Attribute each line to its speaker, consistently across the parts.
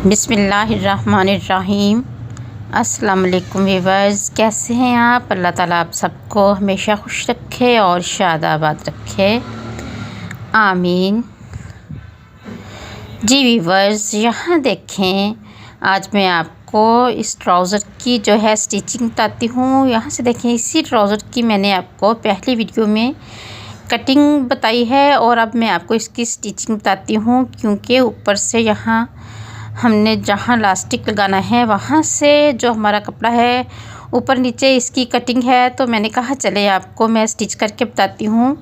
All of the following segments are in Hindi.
Speaker 1: बिस्मिल्लाहिर्रहमानिर्रहीम। अस्सलाम वालेकुम व्यूअर्स, कैसे हैं आप? अल्लाह ताला आप सबको हमेशा खुश रखे और शादाबाद रखे, आमीन। जी व्यूअर्स, यहाँ देखें, आज मैं आपको इस ट्राउज़र की जो है स्टिचिंग बताती हूँ। यहाँ से देखें, इसी ट्राउज़र की मैंने आपको पहली वीडियो में कटिंग बताई है और अब मैं आपको इसकी स्टिचिंग बताती हूँ, क्योंकि ऊपर से यहाँ हमने जहाँ इलास्टिक लगाना है वहाँ से जो हमारा कपड़ा है ऊपर नीचे इसकी कटिंग है, तो मैंने कहा चले आपको मैं स्टिच करके बताती हूँ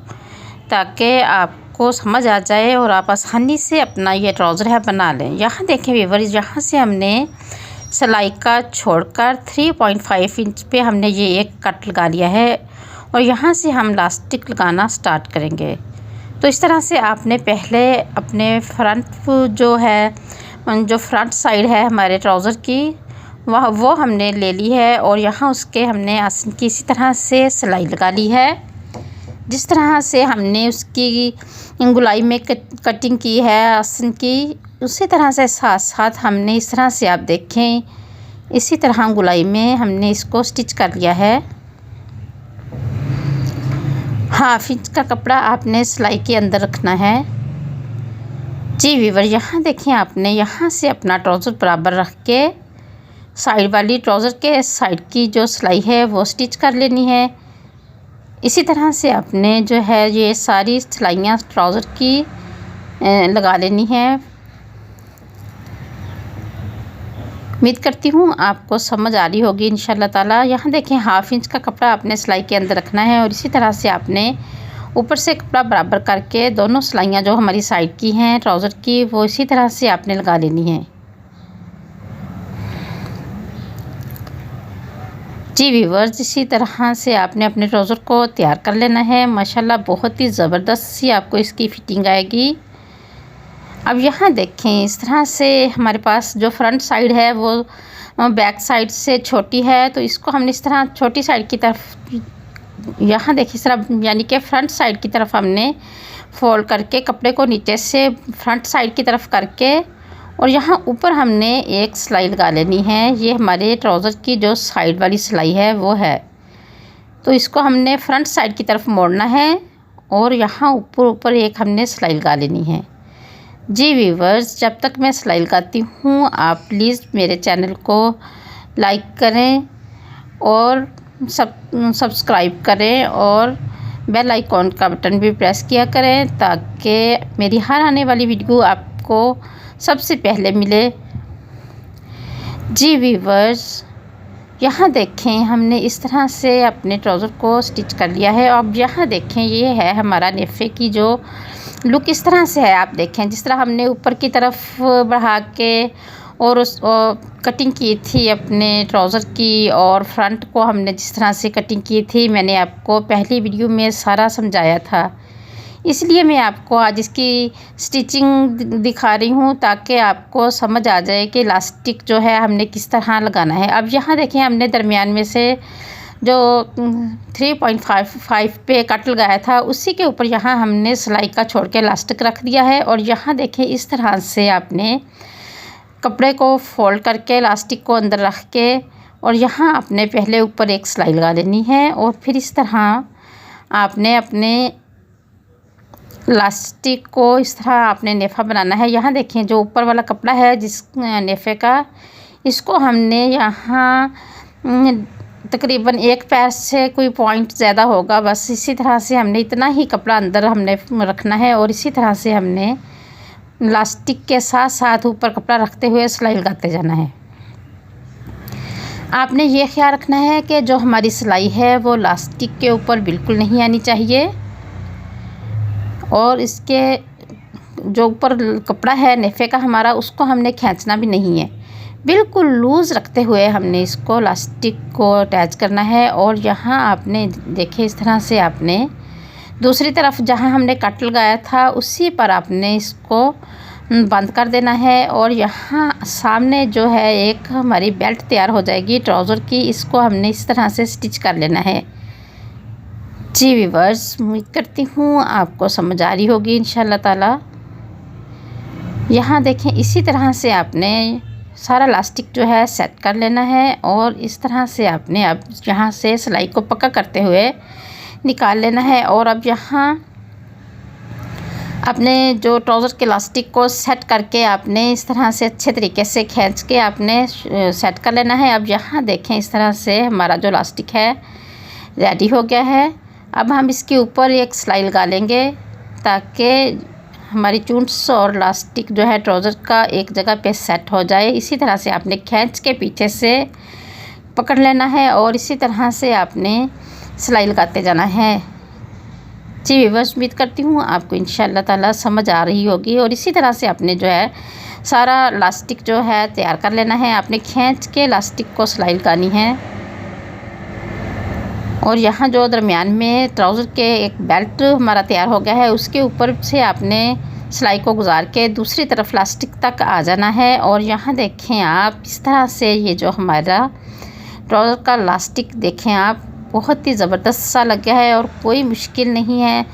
Speaker 1: ताकि आपको समझ आ जाए और आप आसानी से अपना ये ट्राउज़र है बना लें। यहाँ देखें व्यूअर्स, यहाँ से हमने सिलाई का छोड़कर 3.5 इंच पे हमने ये एक कट लगा लिया है और यहाँ से हम इलास्टिक लगाना स्टार्ट करेंगे। तो इस तरह से आपने पहले अपने फ्रंट जो फ्रंट साइड है हमारे ट्राउज़र की वो हमने ले ली है और यहाँ उसके हमने आसन की इसी तरह से सिलाई लगा ली है। जिस तरह से हमने उसकी गुलाई में कटिंग की है आसन की, उसी तरह से साथ साथ हमने इस तरह से आप देखें इसी तरह गुलाई में हमने इसको स्टिच कर लिया है। हाफ इंच का कपड़ा आपने सिलाई के अंदर रखना है। जी व्यूअर, यहाँ देखें, आपने यहाँ से अपना ट्राउज़र बराबर रख के साइड वाली ट्राउज़र के साइड की जो सिलाई है वो स्टिच कर लेनी है। इसी तरह से आपने जो है ये सारी सिलाइयाँ ट्राउज़र की लगा लेनी है। उम्मीद करती हूँ आपको समझ आ रही होगी इंशाल्लाह ताला। यहाँ देखें, हाफ इंच का कपड़ा आपने सिलाई के अंदर रखना है और इसी तरह से आपने ऊपर से कपड़ा बराबर करके दोनों सिलाइयाँ जो हमारी साइड की हैं ट्राउज़र की वो इसी तरह से आपने लगा लेनी है। जी व्यूअर्स, इसी तरह से आपने अपने ट्राउज़र को तैयार कर लेना है। माशाल्लाह बहुत ही ज़बरदस्त सी आपको इसकी फ़िटिंग आएगी। अब यहाँ देखें, इस तरह से हमारे पास जो फ्रंट साइड है वो बैक साइड से छोटी है, तो इसको हमने इस तरह छोटी साइड की तरफ यहाँ देखिए इस तरह यानी कि फ्रंट साइड की तरफ हमने फोल्ड करके कपड़े को नीचे से फ्रंट साइड की तरफ करके और यहाँ ऊपर हमने एक सिलाई लगा लेनी है। ये हमारे ट्राउज़र की जो साइड वाली सिलाई है वो है, तो इसको हमने फ्रंट साइड की तरफ मोड़ना है और यहाँ ऊपर एक हमने सिलाई लगा लेनी है। जी व्यूअर्स, जब तक मैं सिलाई लगाती हूँ आप प्लीज़ मेरे चैनल को लाइक करें और सब्सक्राइब करें और बेल आइकॉन का बटन भी प्रेस किया करें ताकि मेरी हर आने वाली वीडियो आपको सबसे पहले मिले। जी व्यूअर्स, यहाँ देखें, हमने इस तरह से अपने ट्राउज़र को स्टिच कर लिया है। अब यहाँ देखें, ये है हमारा नेफे की जो लुक इस तरह से है। आप देखें, जिस तरह हमने ऊपर की तरफ बढ़ा के और उस कटिंग की थी अपने ट्राउज़र की और फ्रंट को हमने जिस तरह से कटिंग की थी मैंने आपको पहली वीडियो में सारा समझाया था, इसलिए मैं आपको आज इसकी स्टिचिंग दिखा रही हूँ ताकि आपको समझ आ जाए कि इलास्टिक जो है हमने किस तरह लगाना है। अब यहाँ देखें, हमने दरमियान में से जो 3.5 पे कट लगाया था उसी के ऊपर यहाँ हमने सिलाई का छोड़ के इलास्टिक रख दिया है और यहाँ देखें इस तरह से आपने कपड़े को फोल्ड करके इलास्टिक को अंदर रख के और यहाँ आपने पहले ऊपर एक सिलाई लगा लेनी है और फिर इस तरह आपने अपने इलास्टिक को इस तरह आपने नेफ़ा बनाना है। यहाँ देखें, जो ऊपर वाला कपड़ा है जिस नेफ़े का, इसको हमने यहाँ तकरीबन एक पैर से कोई पॉइंट ज़्यादा होगा, बस इसी तरह से हमने इतना ही कपड़ा अंदर हमने रखना है और इसी तरह से हमने इलास्टिक के साथ साथ ऊपर कपड़ा रखते हुए सिलाई लगाते जाना है। आपने ये ख्याल रखना है कि जो हमारी सिलाई है वो इलास्टिक के ऊपर बिल्कुल नहीं आनी चाहिए और इसके जो ऊपर कपड़ा है नेफे का हमारा उसको हमने खींचना भी नहीं है। बिल्कुल लूज़ रखते हुए हमने इसको इलास्टिक को अटैच करना है और यहाँ आपने देखे इस तरह से आपने दूसरी तरफ जहाँ हमने कट लगाया था उसी पर आपने इसको बंद कर देना है और यहाँ सामने जो है एक हमारी बेल्ट तैयार हो जाएगी ट्राउज़र की, इसको हमने इस तरह से स्टिच कर लेना है। जी व्यूअर्स, उम्मीद करती हूँ आपको समझ आ रही होगी इंशाल्लाह ताला। यहाँ देखें, इसी तरह से आपने सारा इलास्टिक जो है सेट कर लेना है और इस तरह से आपने अब यहाँ से सिलाई को पक्का करते हुए निकाल लेना है। और अब यहाँ अपने जो ट्राउज़र के इलास्टिक को सेट करके आपने इस तरह से अच्छे तरीके से खींच के आपने सेट कर लेना है। अब यहाँ देखें इस तरह से हमारा जो इलास्टिक है रेडी हो गया है। अब हम इसके ऊपर एक सिलाई लगा लेंगे ताकि हमारी चूंट्स और इलास्टिक जो है ट्राउज़र का एक जगह पे सेट हो जाए। इसी तरह से आपने खींच के पीछे से पकड़ लेना है और इसी तरह से आपने सिलाई लगाते जाना है। जी व्यूअर्स, उम्मीद करती हूँ आपको इंशाअल्लाह ताला समझ आ रही होगी। और इसी तरह से आपने जो है सारा इलास्टिक जो है तैयार कर लेना है। आपने खींच के इलास्टिक को सिलाई लगानी है और यहाँ जो दरमियान में ट्राउज़र के एक बेल्ट हमारा तैयार हो गया है उसके ऊपर से आपने सिलाई को गुजार के दूसरी तरफ इलास्टिक तक आ जाना है। और यहाँ देखें आप इस तरह से ये जो हमारा ट्राउज़र का इलास्टिक देखें आप बहुत ही ज़बरदस्त सा लग गया है और कोई मुश्किल नहीं है।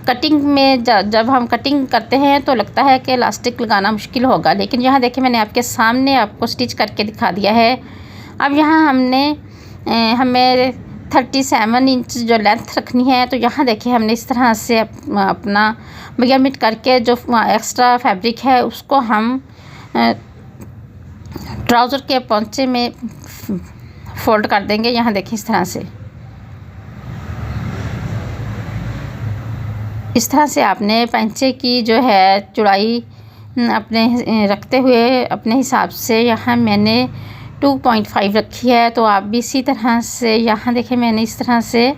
Speaker 1: कटिंग में जब हम कटिंग करते हैं तो लगता है कि इलास्टिक लगाना मुश्किल होगा, लेकिन यहाँ देखें मैंने आपके सामने आपको स्टिच करके दिखा दिया है। अब यहाँ हमें 37 इंच जो लेंथ रखनी है, तो यहाँ देखिए हमने इस तरह से अपना मेजरमेंट करके जो एक्स्ट्रा फैब्रिक है उसको हम ट्राउज़र के पौंचे में फोल्ड कर देंगे। यहाँ देखिए इस तरह से आपने पैंचे की जो है चौड़ाई अपने रखते हुए अपने हिसाब से यहाँ मैंने 2.5 रखी है। तो आप भी इसी तरह से यहाँ देखें मैंने इस तरह से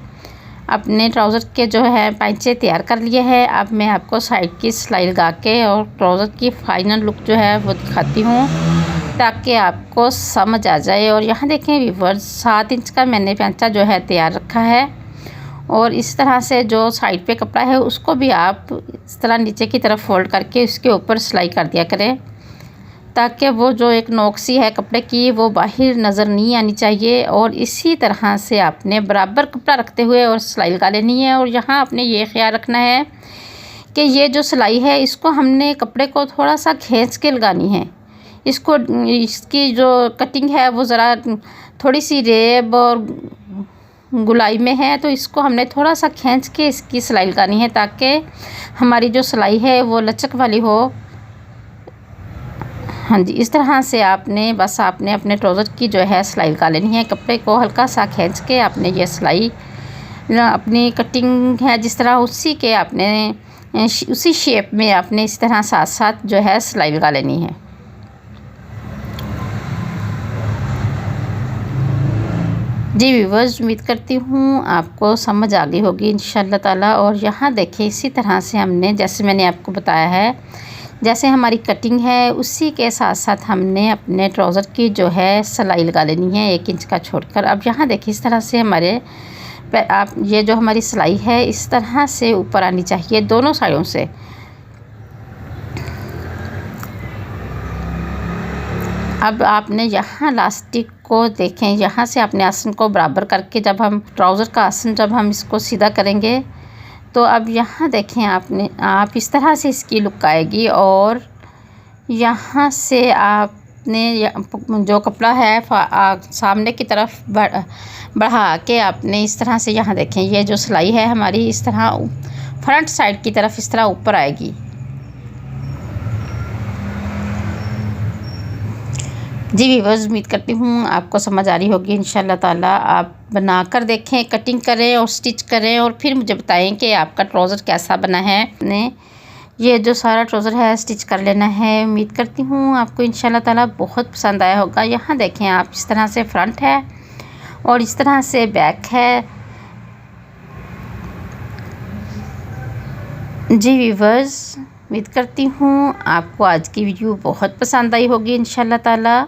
Speaker 1: अपने ट्राउज़र के जो है पैंचे तैयार कर लिए हैं। अब मैं आपको साइड की सिलाई लगा के और ट्राउज़र की फाइनल लुक जो है वो दिखाती हूँ ताकि आपको समझ आ जाए। और यहाँ देखें व्यूअर्स 7 इंच का मैंने पैंचा जो है तैयार रखा है और इस तरह से जो साइड पे कपड़ा है उसको भी आप इस तरह नीचे की तरफ फोल्ड करके उसके ऊपर सिलाई कर दिया करें ताकि वो जो एक नोक सी है कपड़े की वो बाहर नज़र नहीं आनी चाहिए। और इसी तरह से आपने बराबर कपड़ा रखते हुए और सिलाई लगा लेनी है। और यहाँ आपने ये ख्याल रखना है कि ये जो सिलाई है इसको हमने कपड़े को थोड़ा सा खींच के लगानी है। इसकी जो कटिंग है वो ज़रा थोड़ी सी रेब और गुलाई में है, तो इसको हमने थोड़ा सा खींच के इसकी सिलाई लगानी है ताकि हमारी जो सिलाई है वो लचक वाली हो। हाँ जी, इस तरह से आपने अपने ट्राउज़र की जो है सिलाई लगा लेनी है। कपड़े को हल्का सा खींच के आपने ये सिलाई अपनी कटिंग है जिस तरह उसी शेप में आपने इस तरह साथ साथ जो है सिलाई लगा लेनी है। जी व्यूअर्स, उम्मीद करती हूँ आपको समझ आ गई होगी इंशाअल्लाह ताला। और यहाँ देखिए इसी तरह से हमने जैसे मैंने आपको बताया है जैसे हमारी कटिंग है उसी के साथ साथ हमने अपने ट्राउज़र की जो है सिलाई लगा लेनी है 1 इंच का छोड़कर। अब यहाँ देखिए इस तरह से ये जो हमारी सिलाई है इस तरह से ऊपर आनी चाहिए दोनों साइडों से। अब आपने यहाँ इलास्टिक को देखें, यहाँ से अपने आसन को बराबर करके जब हम ट्राउज़र का आसन जब हम इसको सीधा करेंगे तो अब यहाँ देखें आप इस तरह से इसकी लुक आएगी। और यहाँ से आपने जो कपड़ा है सामने की तरफ बढ़ा के आपने इस तरह से यहाँ देखें ये जो सिलाई है हमारी इस तरह फ्रंट साइड की तरफ इस तरह ऊपर आएगी। जी व्यूअर्स, उम्मीद करती हूँ आपको समझ आ रही होगी इंशाअल्लाह ताला। आप बना कर देखें, कटिंग करें और स्टिच करें और फिर मुझे बताएं कि आपका ट्राउज़र कैसा बना है। ने ये जो सारा ट्राउज़र है स्टिच कर लेना है। उम्मीद करती हूँ आपको इंशाअल्लाह ताला बहुत पसंद आया होगा। यहाँ देखें आप इस तरह से फ्रंट है और इस तरह से बैक है। जी व्यूअर्स, उम्मीद करती हूँ आपको आज की वीडियो बहुत पसंद आई होगी इंशाअल्लाह ताला।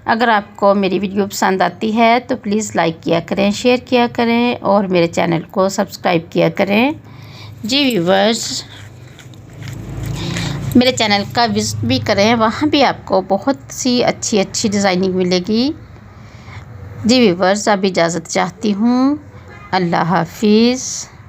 Speaker 1: अगर आपको मेरी वीडियो पसंद आती है तो प्लीज़ लाइक किया करें, शेयर किया करें और मेरे चैनल को सब्सक्राइब किया करें। जी व्यूअर्स, मेरे चैनल का विज़िट भी करें, वहाँ भी आपको बहुत सी अच्छी डिज़ाइनिंग मिलेगी। जी व्यूअर्स, अब इजाज़त चाहती हूँ। अल्लाह हाफिज़।